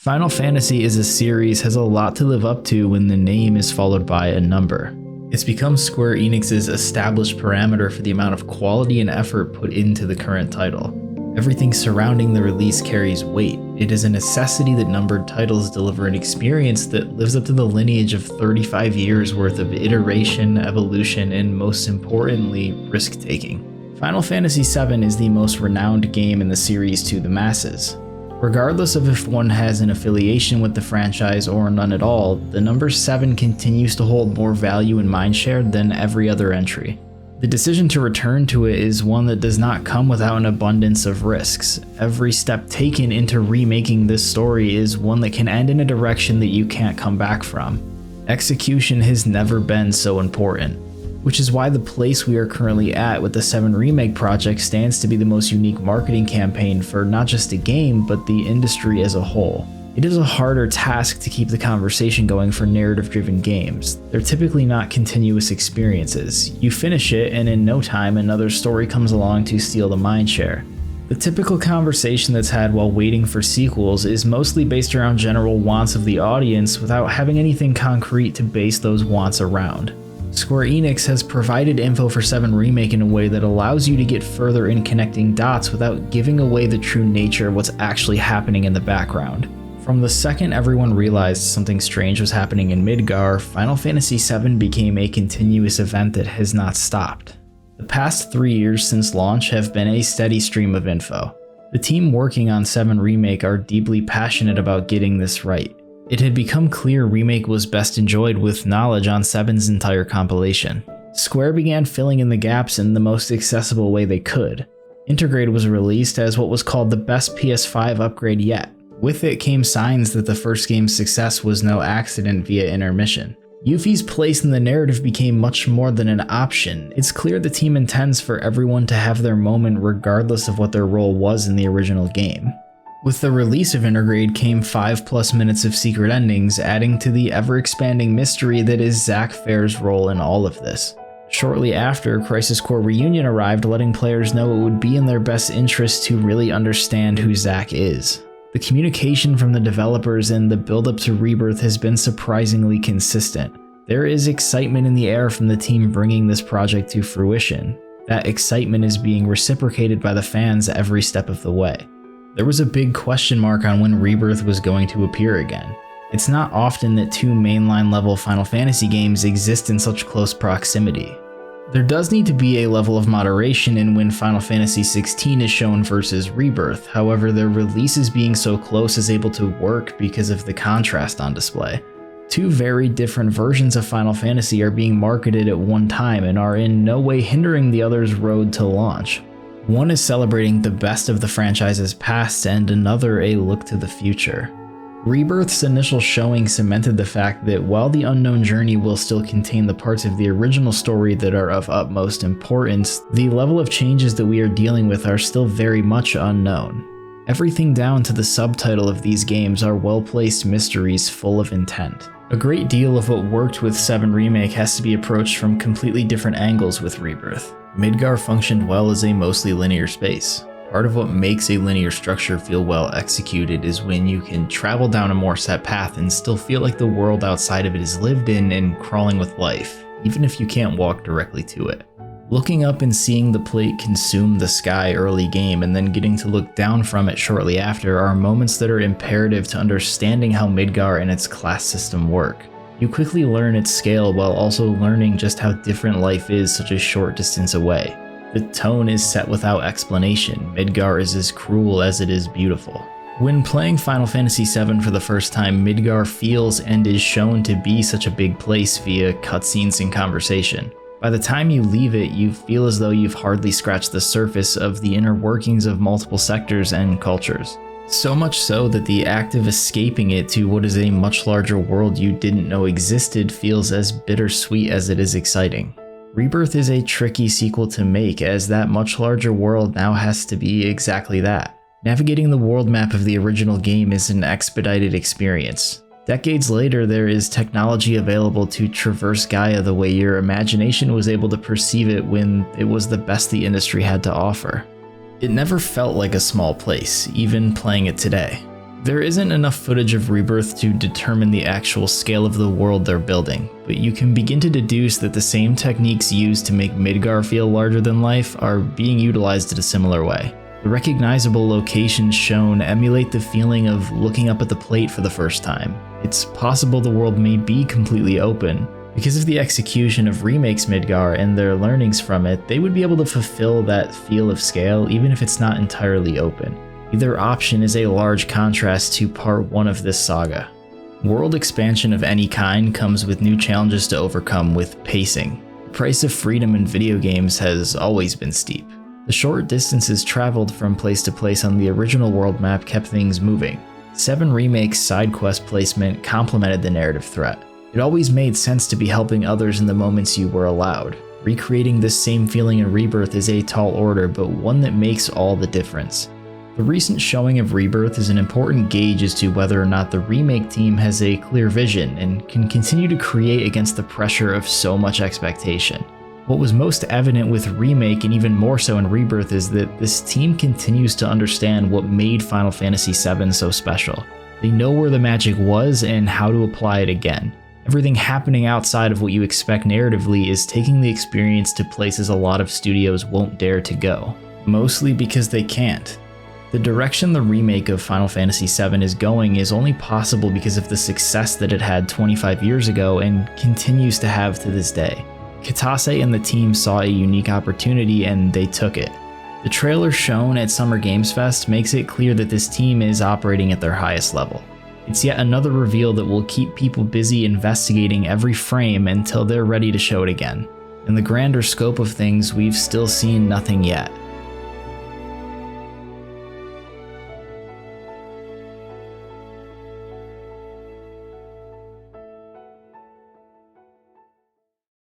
Final Fantasy as a series has a lot to live up to when the name is followed by a number. It's become Square Enix's established parameter for the amount of quality and effort put into the current title. Everything surrounding the release carries weight. It is a necessity that numbered titles deliver an experience that lives up to the lineage of 35 years worth of iteration, evolution, and most importantly, risk-taking. Final Fantasy VII is the most renowned game in the series to the masses. Regardless of if one has an affiliation with the franchise or none at all, the number 7 continues to hold more value and mindshare than every other entry. The decision to return to it is one that does not come without an abundance of risks. Every step taken into remaking this story is one that can end in a direction that you can't come back from. Execution has never been so important, which is why the place we are currently at with the 7 Remake project stands to be the most unique marketing campaign for not just a game, but the industry as a whole. It is a harder task to keep the conversation going for narrative-driven games. They're typically not continuous experiences. You finish it, and in no time another story comes along to steal the mindshare. The typical conversation that's had while waiting for sequels is mostly based around general wants of the audience without having anything concrete to base those wants around. Square Enix has provided info for 7 Remake in a way that allows you to get further in connecting dots without giving away the true nature of what's actually happening in the background. From the second everyone realized something strange was happening in Midgar, Final Fantasy VII became a continuous event that has not stopped. The past 3 years since launch have been a steady stream of info. The team working on 7 Remake are deeply passionate about getting this right. It had become clear Remake was best enjoyed with knowledge on 7's entire compilation. Square began filling in the gaps in the most accessible way they could. Intergrade was released as what was called the best PS5 upgrade yet. With it came signs that the first game's success was no accident via intermission. Yuffie's place in the narrative became much more than an option. It's clear the team intends for everyone to have their moment regardless of what their role was in the original game. With the release of Intergrade came 5+ minutes of secret endings, adding to the ever-expanding mystery that is Zack Fair's role in all of this. Shortly after, Crisis Core Reunion arrived, letting players know it would be in their best interest to really understand who Zack is. The communication from the developers and the build-up to Rebirth has been surprisingly consistent. There is excitement in the air from the team bringing this project to fruition. That excitement is being reciprocated by the fans every step of the way. There was a big question mark on when Rebirth was going to appear again. It's not often that 2 mainline level Final Fantasy games exist in such close proximity. There does need to be a level of moderation in when Final Fantasy XVI is shown versus Rebirth, however their releases being so close is able to work because of the contrast on display. 2 very different versions of Final Fantasy are being marketed at one time and are in no way hindering the other's road to launch. One is celebrating the best of the franchise's past and another a look to the future. Rebirth's initial showing cemented the fact that while the unknown journey will still contain the parts of the original story that are of utmost importance, the level of changes that we are dealing with are still very much unknown. Everything down to the subtitle of these games are well-placed mysteries full of intent. A great deal of what worked with 7 Remake has to be approached from completely different angles with Rebirth. Midgar functioned well as a mostly linear space. Part of what makes a linear structure feel well executed is when you can travel down a more set path and still feel like the world outside of it is lived in and crawling with life, even if you can't walk directly to it. Looking up and seeing the plate consume the sky early game and then getting to look down from it shortly after are moments that are imperative to understanding how Midgar and its class system work. You quickly learn its scale while also learning just how different life is such a short distance away. The tone is set without explanation. Midgar is as cruel as it is beautiful. When playing Final Fantasy VII for the first time, Midgar feels and is shown to be such a big place via cutscenes and conversation. By the time you leave it, you feel as though you've hardly scratched the surface of the inner workings of multiple sectors and cultures. So much so that the act of escaping it to what is a much larger world you didn't know existed feels as bittersweet as it is exciting. Rebirth is a tricky sequel to make, as that much larger world now has to be exactly that. Navigating the world map of the original game is an expedited experience. Decades later, there is technology available to traverse Gaia the way your imagination was able to perceive it when it was the best the industry had to offer. It never felt like a small place, even playing it today. There isn't enough footage of Rebirth to determine the actual scale of the world they're building, but you can begin to deduce that the same techniques used to make Midgar feel larger than life are being utilized in a similar way. The recognizable locations shown emulate the feeling of looking up at the plate for the first time. It's possible the world may be completely open. Because of the execution of Remake's Midgar and their learnings from it, they would be able to fulfill that feel of scale even if it's not entirely open. Either option is a large contrast to part 1 of this saga. World expansion of any kind comes with new challenges to overcome with pacing. The price of freedom in video games has always been steep. The short distances traveled from place to place on the original world map kept things moving. 7 Remake's side quest placement complemented the narrative threat. It always made sense to be helping others in the moments you were allowed. Recreating this same feeling in Rebirth is a tall order, but one that makes all the difference. The recent showing of Rebirth is an important gauge as to whether or not the Remake team has a clear vision and can continue to create against the pressure of so much expectation. What was most evident with Remake and even more so in Rebirth is that this team continues to understand what made Final Fantasy VII so special. They know where the magic was and how to apply it again. Everything happening outside of what you expect narratively is taking the experience to places a lot of studios won't dare to go, mostly because they can't. The direction the remake of Final Fantasy VII is going is only possible because of the success that it had 25 years ago and continues to have to this day. Kitase and the team saw a unique opportunity and they took it. The trailer shown at Summer Games Fest makes it clear that this team is operating at their highest level. It's yet another reveal that will keep people busy investigating every frame until they're ready to show it again. In the grander scope of things, we've still seen nothing yet.